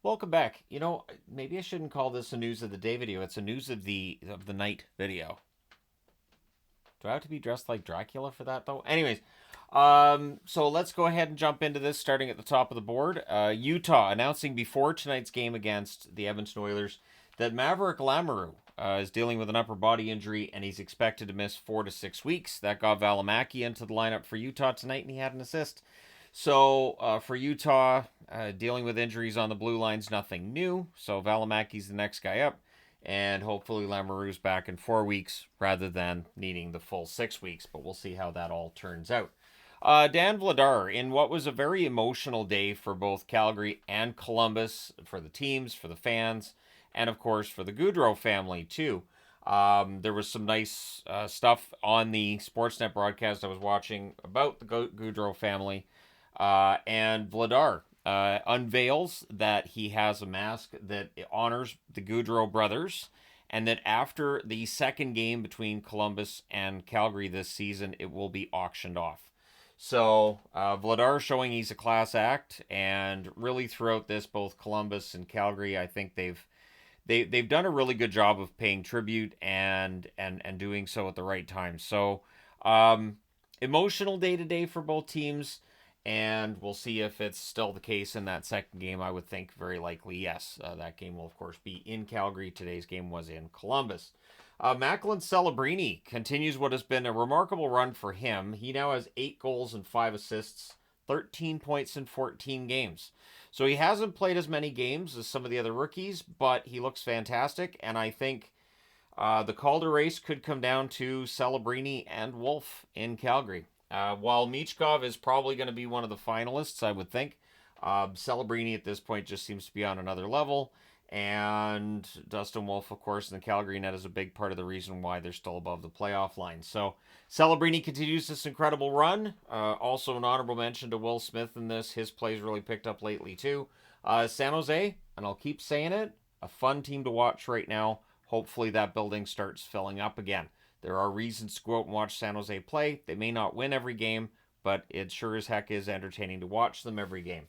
Welcome back. Maybe I shouldn't call this a news of the day video. It's a news of the night video. Do I have to be dressed like Dracula for that though? Anyways, so let's go ahead and jump into this. Starting at the top of the board, Utah announcing before tonight's game against the Edmonton Oilers that Maverick Lamoureux is dealing with an upper body injury and he's expected to miss 4 to 6 weeks. That got Valimaki into the lineup for Utah tonight, and he had an assist. So for Utah, dealing with injuries on the blue line's nothing new. So Valimaki's the next guy up, and hopefully Lamoureux's back in 4 weeks rather than needing the full 6 weeks. But we'll see how that all turns out. Dan Vladar, in what was a very emotional day for both Calgary and Columbus, for the teams, for the fans, and of course for the Goudreau family too. There was some nice stuff on the Sportsnet broadcast I was watching about the Goudreau family. And Vladar unveils that he has a mask that honors the Goudreau brothers, and that after the second game between Columbus and Calgary this season, it will be auctioned off. So Vladar showing he's a class act, and really throughout this, both Columbus and Calgary, I think they've done a really good job of paying tribute and doing so at the right time. So emotional day to day for both teams, and we'll see if it's still the case in that second game. I would think very likely yes. That game will of course be in Calgary. Today's game was in Columbus. Macklin Celebrini continues what has been a remarkable run for him. He now has 8 goals and 5 assists, 13 points in 14 games. So he hasn't played as many games as some of the other rookies, but he looks fantastic, and I think the Calder race could come down to Celebrini and Wolf in Calgary. While Michkov is probably going to be one of the finalists, I would think, Celebrini at this point just seems to be on another level. And Dustin Wolf, of course, in the Calgary net is a big part of the reason why they're still above the playoff line. So Celebrini continues this incredible run. Also, an honorable mention to Will Smith in this. His play's really picked up lately, too. San Jose, and I'll keep saying it, a fun team to watch right now. Hopefully that building starts filling up again. There are reasons to go out and watch San Jose play. They may not win every game, but it sure as heck is entertaining to watch them every game.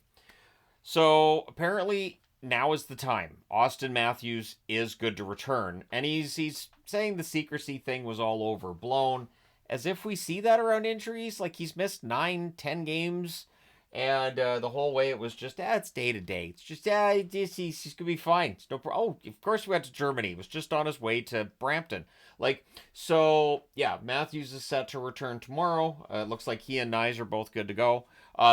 So apparently now is the time. Austin Matthews is good to return, and he's saying the secrecy thing was all overblown, as if we see that around injuries. Like he's missed 9, 10 games, and the whole way it was just it's day to day. It's just he's gonna be fine. It's no Oh, of course we went to Germany. He was just on his way to Brampton. Like so, yeah. Matthews is set to return tomorrow. It looks like he and Nyes are both good to go.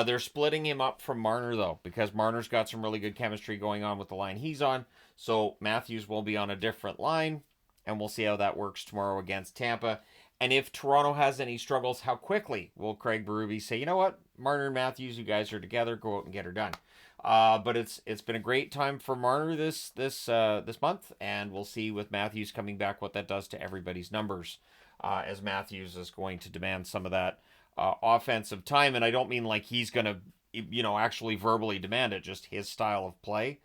They're splitting him up from Marner, though, because Marner's got some really good chemistry going on with the line he's on. So Matthews will be on a different line, and we'll see how that works tomorrow against Tampa. And if Toronto has any struggles, how quickly will Craig Berube say, you know what, Marner and Matthews, you guys are together, go out and get her done. But it's been a great time for Marner this month, and we'll see with Matthews coming back what that does to everybody's numbers, as Matthews is going to demand some of that offensive time. And I don't mean like he's going to, actually verbally demand it, just his style of play.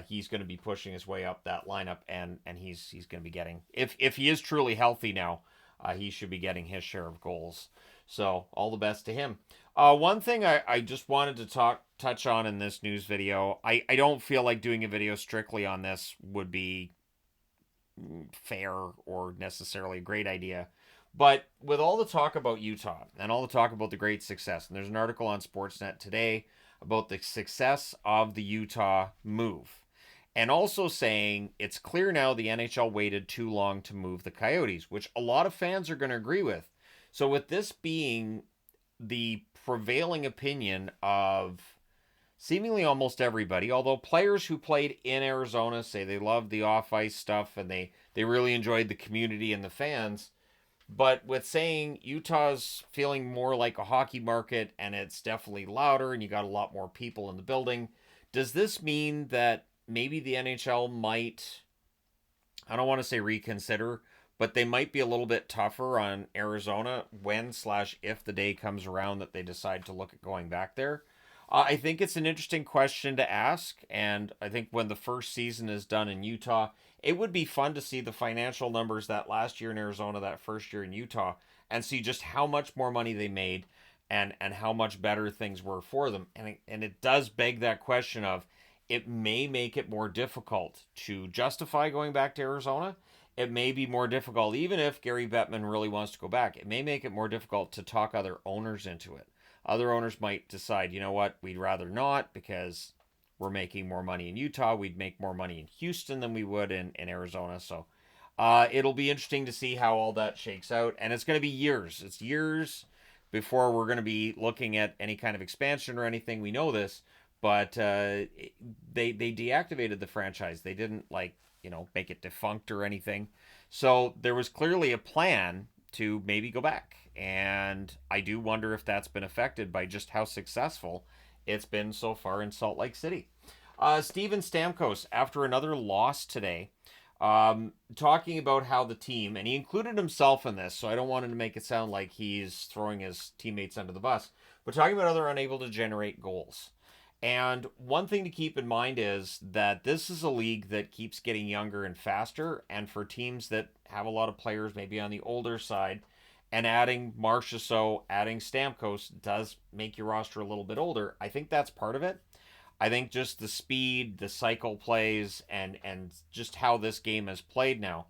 He's going to be pushing his way up that lineup, and he's going to be getting, if he is truly healthy now, he should be getting his share of goals. So all the best to him. One thing I just wanted to touch on in this news video, I don't feel like doing a video strictly on this would be fair or necessarily a great idea. But with all the talk about Utah and all the talk about the great success, and there's an article on Sportsnet today about the success of the Utah move, and also saying it's clear now the NHL waited too long to move the Coyotes, which a lot of fans are going to agree with. So, with this being the prevailing opinion of seemingly almost everybody, although players who played in Arizona say they loved the off ice stuff and they really enjoyed the community and the fans. But with saying Utah's feeling more like a hockey market and it's definitely louder and you got a lot more people in the building, does this mean that maybe the NHL might, I don't want to say reconsider, but they might be a little bit tougher on Arizona when/if the day comes around that they decide to look at going back there? I think it's an interesting question to ask, and I think when the first season is done in Utah, it would be fun to see the financial numbers that last year in Arizona, that first year in Utah, and see just how much more money they made and how much better things were for them. And it does beg that question of, it may make it more difficult to justify going back to Arizona. It may be more difficult, even if Gary Bettman really wants to go back. It may make it more difficult to talk other owners into it. Other owners might decide, you know what, we'd rather not because we're making more money in Utah. We'd make more money in Houston than we would in Arizona. So it'll be interesting to see how all that shakes out. And it's going to be years. It's years before we're going to be looking at any kind of expansion or anything. We know this, but they deactivated the franchise. They didn't make it defunct or anything. So there was clearly a plan to maybe go back. And I do wonder if that's been affected by just how successful it's been so far in Salt Lake City. Steven Stamkos, after another loss today, talking about how the team, and he included himself in this, so I don't want him to make it sound like he's throwing his teammates under the bus, but talking about how they're unable to generate goals. And one thing to keep in mind is that this is a league that keeps getting younger and faster, and for teams that have a lot of players maybe on the older side, and adding Marchessault, adding Stamkos does make your roster a little bit older. I think that's part of it. I think just the speed, the cycle plays, and just how this game is played now,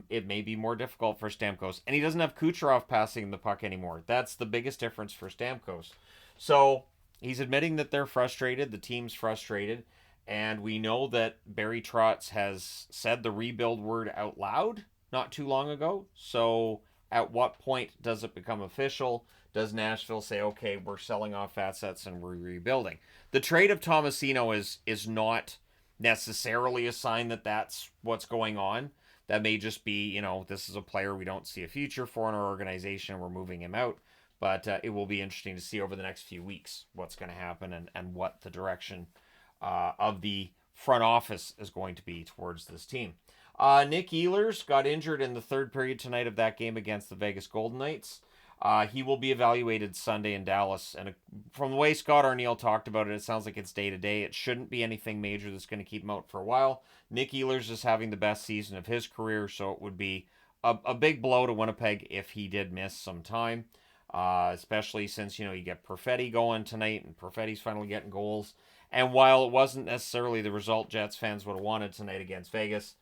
it may be more difficult for Stamkos. And he doesn't have Kucherov passing the puck anymore. That's the biggest difference for Stamkos. So he's admitting that they're frustrated. The team's frustrated. And we know that Barry Trotz has said the rebuild word out loud not too long ago. So at what point does it become official? Does Nashville say, okay, we're selling off assets and we're rebuilding? The trade of Tomasino is not necessarily a sign that that's what's going on. That may just be, this is a player we don't see a future for in our organization. We're moving him out. But it will be interesting to see over the next few weeks what's going to happen and what the direction of the front office is going to be towards this team. Nick Ehlers got injured in the third period tonight of that game against the Vegas Golden Knights. He will be evaluated Sunday in Dallas. And from the way Scott Arniel talked about it, it sounds like it's day-to-day. It shouldn't be anything major that's going to keep him out for a while. Nick Ehlers is having the best season of his career, so it would be a big blow to Winnipeg if he did miss some time. Especially since, you get Perfetti going tonight, and Perfetti's finally getting goals. And while it wasn't necessarily the result Jets fans would have wanted tonight against Vegas,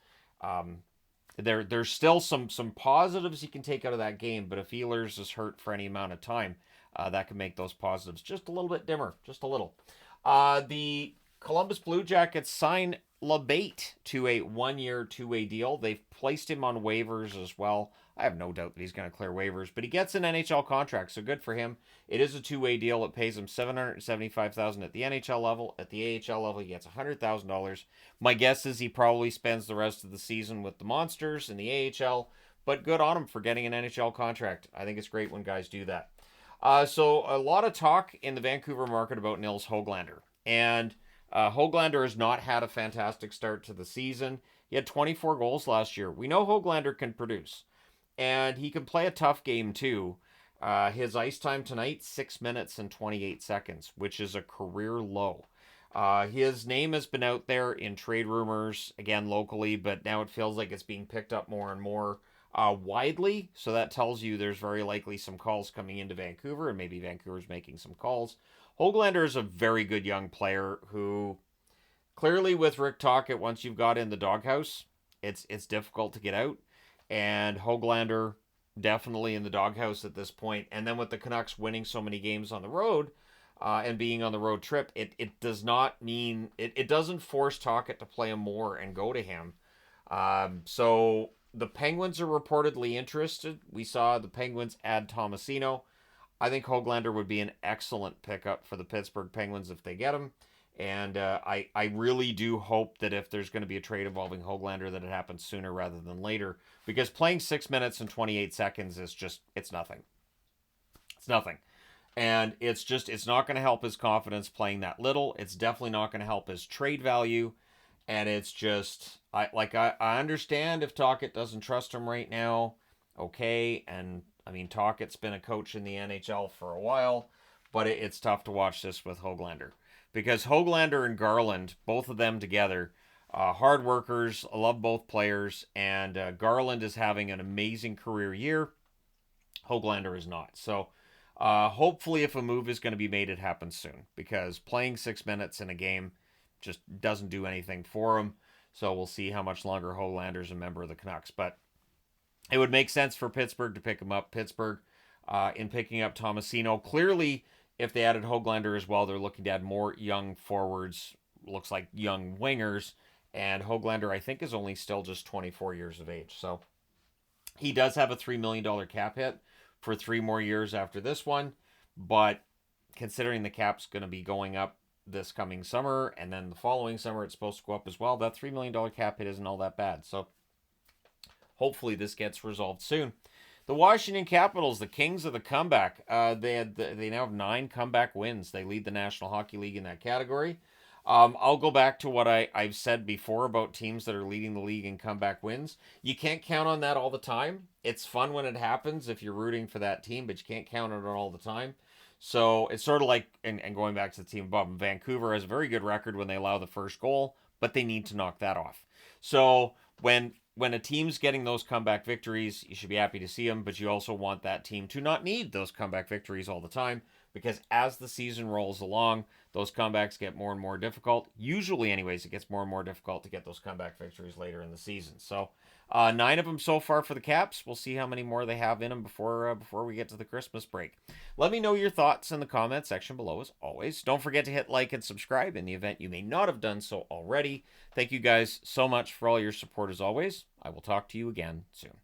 there's still some positives you can take out of that game. But if Ehlers is hurt for any amount of time, that can make those positives just a little bit dimmer, just a little. The Columbus Blue Jackets sign LeBate to a 1-year, 2-way deal. They've placed him on waivers as well. I have no doubt that he's going to clear waivers, but he gets an NHL contract, so good for him. It is a 2-way deal. It pays him $775,000 at the NHL level. At the AHL level, he gets $100,000. My guess is he probably spends the rest of the season with the Monsters in the AHL, but good on him for getting an NHL contract. I think it's great when guys do that. So a lot of talk in the Vancouver market about Nils Hoglander, and Hoglander has not had a fantastic start to the season. He had 24 goals last year. We know Hoglander can produce. And he can play a tough game too. His ice time tonight, 6 minutes and 28 seconds, which is a career low. His name has been out there in trade rumors, again locally, but now it feels like it's being picked up more and more widely. So that tells you there's very likely some calls coming into Vancouver, and maybe Vancouver's making some calls. Hoglander is a very good young player who, clearly with Rick Tocchet, once you've got in the doghouse, it's difficult to get out. And Hoglander definitely in the doghouse at this point. And then with the Canucks winning so many games on the road and being on the road trip, it does not mean, it doesn't force Tocchet to play him more and go to him. So the Penguins are reportedly interested. We saw the Penguins add Tomasino. I think Hoglander would be an excellent pickup for the Pittsburgh Penguins if they get him. And I really do hope that if there's going to be a trade involving Hoglander, that it happens sooner rather than later. Because playing 6 minutes and 28 seconds is just, it's nothing. It's nothing. And it's not going to help his confidence playing that little. It's definitely not going to help his trade value. And it's just, I understand if Tocchet doesn't trust him right now. Okay. And I mean, Tocchet's been a coach in the NHL for a while. But it's tough to watch this with Hoglander. Because Hoglander and Garland, both of them together, hard workers. I love both players. And Garland is having an amazing career year. Hoglander is not. So hopefully if a move is going to be made, it happens soon. Because playing 6 minutes in a game just doesn't do anything for him. So we'll see how much longer Hoglander's a member of the Canucks. But it would make sense for Pittsburgh to pick him up. Pittsburgh, in picking up Tomasino, clearly, if they added Hoglander as well, they're looking to add more young forwards, looks like young wingers. And Hoglander, I think, is only still just 24 years of age. So he does have a $3 million cap hit for 3 more years after this one. But considering the cap's going to be going up this coming summer, and then the following summer it's supposed to go up as well, that $3 million cap hit isn't all that bad. So hopefully this gets resolved soon. The Washington Capitals, the kings of the comeback, they now have 9 comeback wins. They lead the National Hockey League in that category. I'll go back to what I've said before about teams that are leading the league in comeback wins. You can't count on that all the time. It's fun when it happens if you're rooting for that team, but you can't count on it all the time. So it's sort of like, and going back to the team above, Vancouver has a very good record when they allow the first goal, but they need to knock that off. So when a team's getting those comeback victories, you should be happy to see them, but you also want that team to not need those comeback victories all the time, because as the season rolls along, those comebacks get more and more difficult. Usually, anyways, it gets more and more difficult to get those comeback victories later in the season. So 9 of them so far for the Caps. We'll see how many more they have in them before we get to the Christmas break. Let me know your thoughts in the comment section below, as always. Don't forget to hit like and subscribe in the event you may not have done so already. Thank you guys so much for all your support as always. I will talk to you again soon.